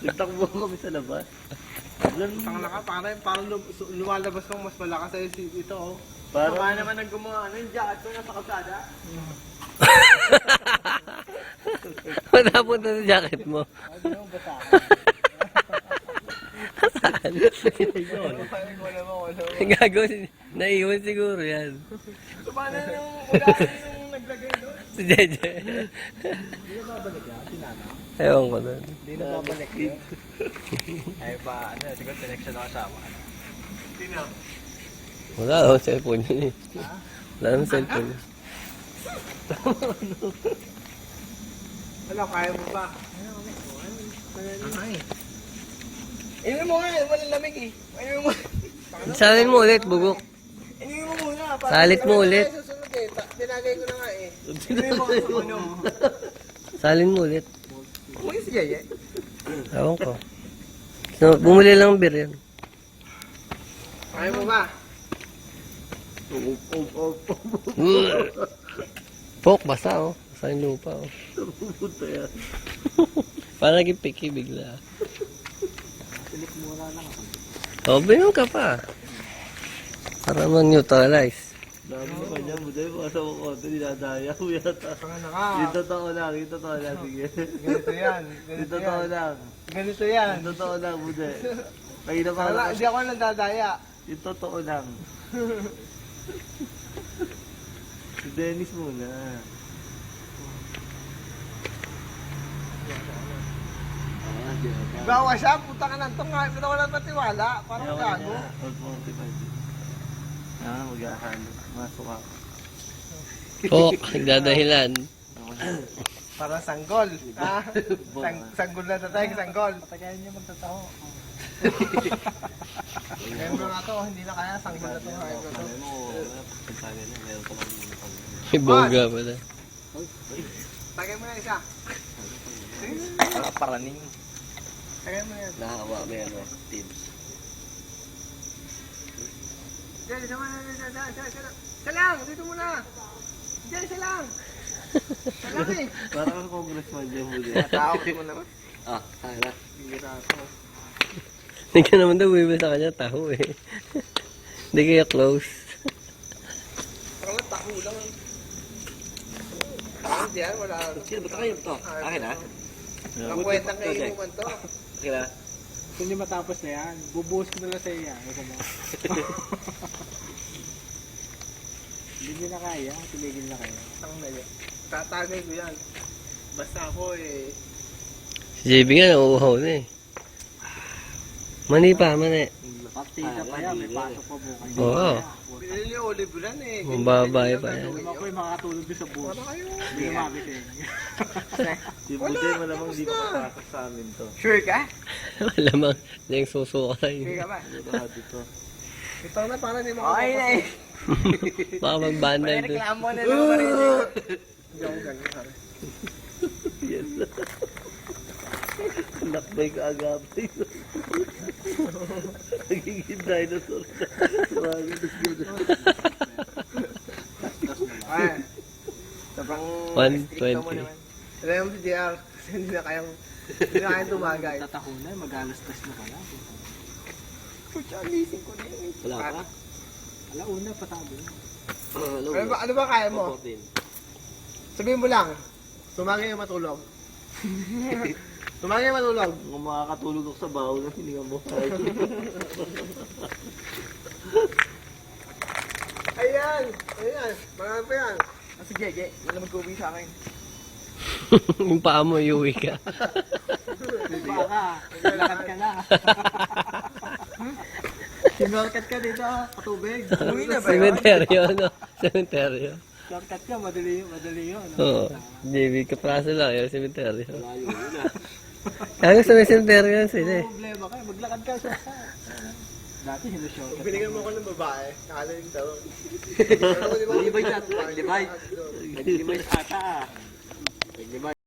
Nagtakbo kami sa labas. Tangla ka, parang lumalabas kang mas malakas sa'yo ito, oh. Parang Baka naman nang gumawa, yung jacket ko nasa kalsada. Wala punta sa jacket mo. Ano yung basa? Saan? Wala mo. Gago, naiwan siguro yan. So, paano yung ugali yung naglagay doon? Si Jeje. Hindi na babalik yan, sinana. Ewan ko doon. Hindi na babalik yun. Ay pa, siguro selection ako kasama. Sino? Wala akong cellphone yun eh. Wala akong cellphone yun. Ano, kaya mo ba? Inumin mo nga, walang lamig eh. Inumin mo. Salin mo ulit, bugok. Inumin mo muna. Salit mo ulit. Susunod eh. Tinagay ko na nga eh. Inumin mo ako sa unom. Salin mo ulit. Umuwi si Yeye. Ewan ko. So, bumuli lang ng beer yan. Kaya mo ba? Pok, basa oh. Basa yung lupa oh. pupunta yan. Parang naging picky bigla. Pilik mura lang ako. Oh, binom ka pa. Para man-neutralize. Dami mo kanya, buday mo sa mga konti, dinadaya mo yata. Ano ka? Yung totoo lang, sige. Ganito yan. Yung totoo lang. Ganito yan. Yung totoo lang, buday. Kaya na Wala, hindi ako nadadaya. Yung totoo lang. Si Dennis muna. Bawa siya, puta ka ng tunga. Hindi ako lang matiwala. Parang gago. Huwag mo mag-ahalo. Masok ako. Pok, nagdadahilan. Para sanggol. Ha? Sanggol na tatay, sanggol. Patagayan niyo magtataho. Membro nga to, hindi na kaya sanggol na to. May boga pala. Tagay mo na isa. Paraning. Tagay mo na yan. Nahawa, may ano, tips. Diyan, isa lang, dito muna. Diyan, isa lang. Isa lang eh. Parang ang congressman dyan mo din. Tawag mo naman. Hala. Bira ako. Hindi ka naman daw bumibili sa kanya, taho eh. Hindi kaya close. Parang taho lang. Parang diyan, wala. Sino ba kayo to? Akin ha? Ang kwentang kainuman to. Akin ha? Kung hindi matapos na yan, bubuhos ko na lang sa iya. Hindi na kaya, tumigil na kayo. Ang naya. Tatagay ko yan. Basta ako eh. Si JB nga, nauuhaw na eh. Mani pa, mani. Partida pa yan, may pasok pa bukas. Oo. Binili yung olive yan eh. Ang babae pa yan. Ako yung makakatulog doon sa buhos. Hindi na mabit eh. Si Buday malamang di makapasok sa amin to. Sure ka? Malamang, hindi yung susuka tayo. Sure ka ba? Sigurado to. Ito na parang hindi makakapasok. Okay na eh. Baka magbandal doon. Reklamo na naman marinig. Hindi ako ganun, sorry. Yes. Nakbay ka agapay. Nagiging dinosaur na. Ay. Sobrang 120. Alam mo si JR, kasi hindi na kayang tumagay. Tatahunan, mag-alas-tas na pala. Pucha, alising ko na yun. Wala pa? Alauna, patabi na. Ano ba kaya mo? Sabihin mo lang, tumagay yung matulog. Tumagay yung matulog. Kung makakatulog ako sa baho na hininga mo. Ayan! Ayan! Marami pa yan. Si Gege, yun na mag-uwi sa akin. Yung paa mo, iuwi ka. Baka, lakad ka na. Sinorkat ka dito, patubig. Uwi na ba yun? Cementerio, no? Cementerio. Shortcut ka, madali yun. Oo. JB, kapraso lang yung cementerio. Kaya sa may cementerio yan sila eh. Problema ka, maglakad ka sa dati, hino-shortcut. Binigyan mo ko ng babae, nakalaling daw. Libay ka, libay. Naglibay ata. Naglibay.